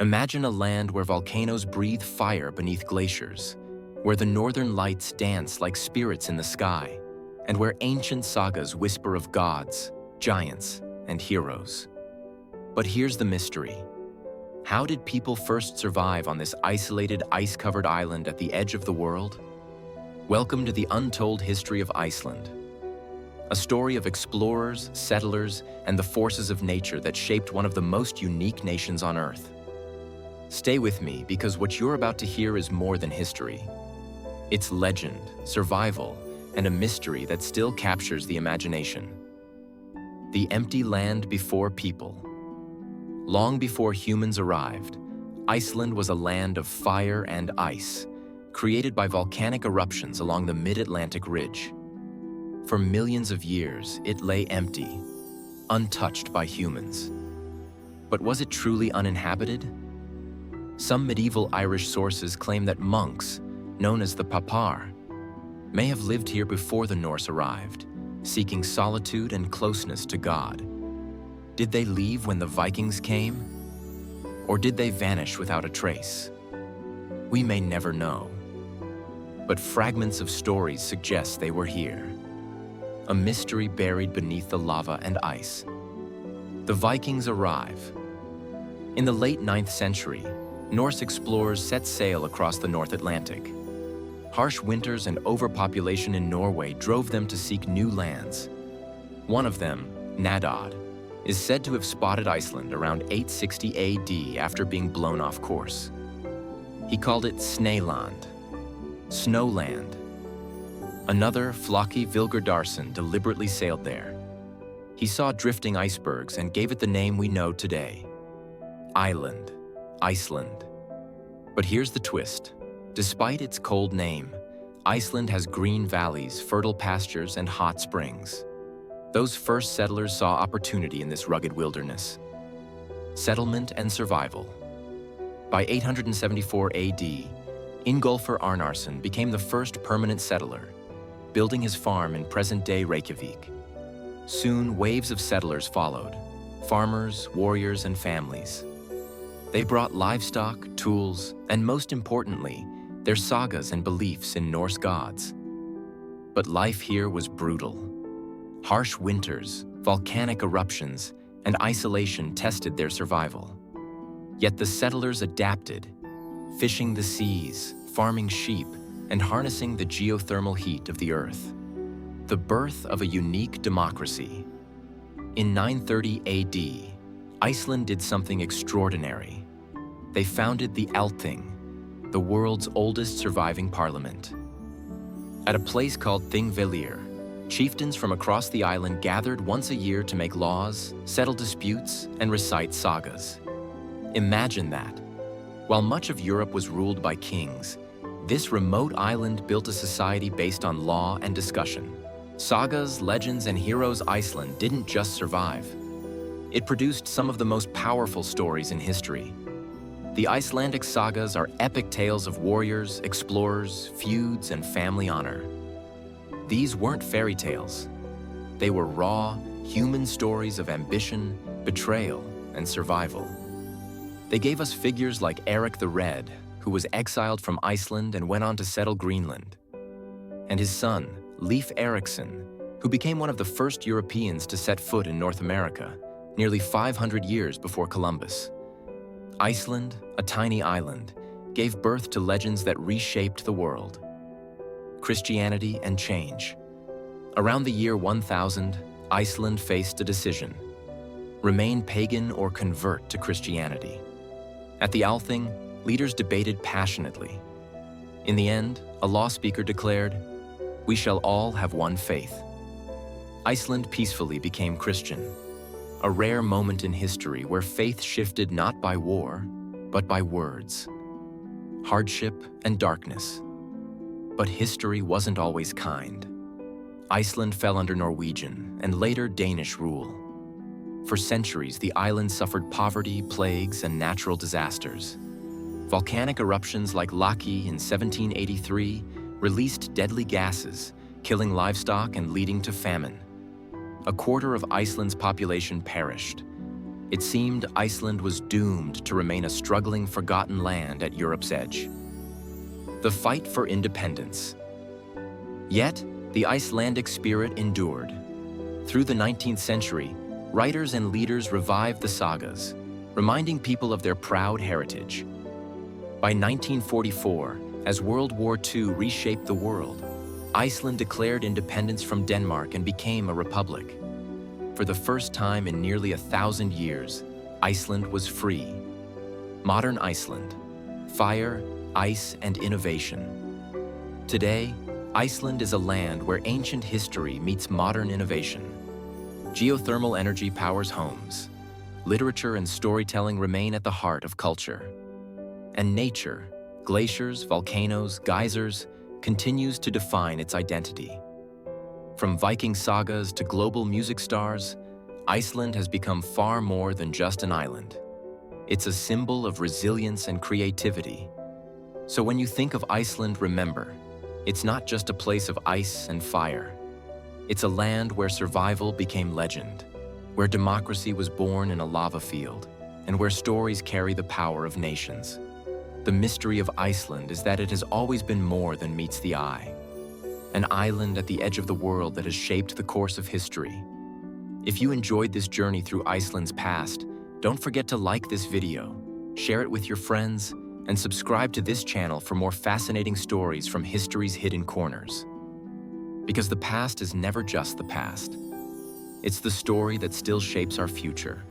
Imagine a land where volcanoes breathe fire beneath glaciers, where the northern lights dance like spirits in the sky, and where ancient sagas whisper of gods, giants, and heroes. But here's the mystery. How did people first survive on this isolated, ice-covered island at the edge of the world? Welcome to the untold history of Iceland. A story of explorers, settlers, and the forces of nature that shaped one of the most unique nations on Earth. Stay with me, because what you're about to hear is more than history. It's legend, survival, and a mystery that still captures the imagination. The empty land before people. Long before humans arrived, Iceland was a land of fire and ice, created by volcanic eruptions along the mid-Atlantic ridge. For millions of years, it lay empty, untouched by humans. But was it truly uninhabited? Some medieval Irish sources claim that monks, known as the Papar, may have lived here before the Norse arrived, seeking solitude and closeness to God. Did they leave when the Vikings came? Or did they vanish without a trace? We may never know. But fragments of stories suggest they were here. A mystery buried beneath the lava and ice. The Vikings arrive. In the late 9th century, Norse explorers set sail across the North Atlantic. Harsh winters and overpopulation in Norway drove them to seek new lands. One of them, Nadod, is said to have spotted Iceland around 860 AD after being blown off course. He called it Snæland, Snowland. Another, Flaki Vilgerdarson, deliberately sailed there. He saw drifting icebergs and gave it the name we know today, Island, Iceland. But here's the twist. Despite its cold name, Iceland has green valleys, fertile pastures, and hot springs. Those first settlers saw opportunity in this rugged wilderness. Settlement and survival. By 874 AD, Ingolfur Arnarson became the first permanent settler, building his farm in present-day Reykjavik. Soon, waves of settlers followed, farmers, warriors, and families. They brought livestock, tools, and most importantly, their sagas and beliefs in Norse gods. But life here was brutal. Harsh winters, volcanic eruptions, and isolation tested their survival. Yet the settlers adapted, fishing the seas, farming sheep, and harnessing the geothermal heat of the earth. The birth of a unique democracy. In 930 AD, Iceland did something extraordinary. They founded the Althing, the world's oldest surviving parliament. At a place called Thingvellir, chieftains from across the island gathered once a year to make laws, settle disputes, and recite sagas. Imagine that. While much of Europe was ruled by kings, this remote island built a society based on law and discussion. Sagas, legends, and heroes. Iceland didn't just survive. It produced some of the most powerful stories in history. The Icelandic sagas are epic tales of warriors, explorers, feuds, and family honor. These weren't fairy tales. They were raw, human stories of ambition, betrayal, and survival. They gave us figures like Eric the Red, who was exiled from Iceland and went on to settle Greenland, and his son, Leif Erikson, who became one of the first Europeans to set foot in North America, nearly 500 years before Columbus. Iceland, a tiny island, gave birth to legends that reshaped the world. Christianity and change. Around the year 1000, Iceland faced a decision: remain pagan or convert to Christianity. At the Althing, leaders debated passionately. In the end, a law speaker declared, "We shall all have one faith." Iceland peacefully became Christian, a rare moment in history where faith shifted not by war, but by words, hardship, and darkness. But history wasn't always kind. Iceland fell under Norwegian and later Danish rule. For centuries, the island suffered poverty, plagues, and natural disasters. Volcanic eruptions like Laki in 1783 released deadly gases, killing livestock and leading to famine. A quarter of Iceland's population perished. It seemed Iceland was doomed to remain a struggling, forgotten land at Europe's edge. The fight for independence. Yet, the Icelandic spirit endured. Through the 19th century, writers and leaders revived the sagas, reminding people of their proud heritage. By 1944, as World War II reshaped the world, Iceland declared independence from Denmark and became a republic. For the first time in nearly 1,000 years, Iceland was free. Modern Iceland: fire, ice, and innovation. Today, Iceland is a land where ancient history meets modern innovation. Geothermal energy powers homes. Literature and storytelling remain at the heart of culture. And nature, glaciers, volcanoes, geysers, continues to define its identity. From Viking sagas to global music stars, Iceland has become far more than just an island. It's a symbol of resilience and creativity. So when you think of Iceland, remember, it's not just a place of ice and fire. It's a land where survival became legend, where democracy was born in a lava field, and where stories carry the power of nations. The mystery of Iceland is that it has always been more than meets the eye. An island at the edge of the world that has shaped the course of history. If you enjoyed this journey through Iceland's past, don't forget to like this video, share it with your friends, and subscribe to this channel for more fascinating stories from history's hidden corners. Because the past is never just the past. It's the story that still shapes our future.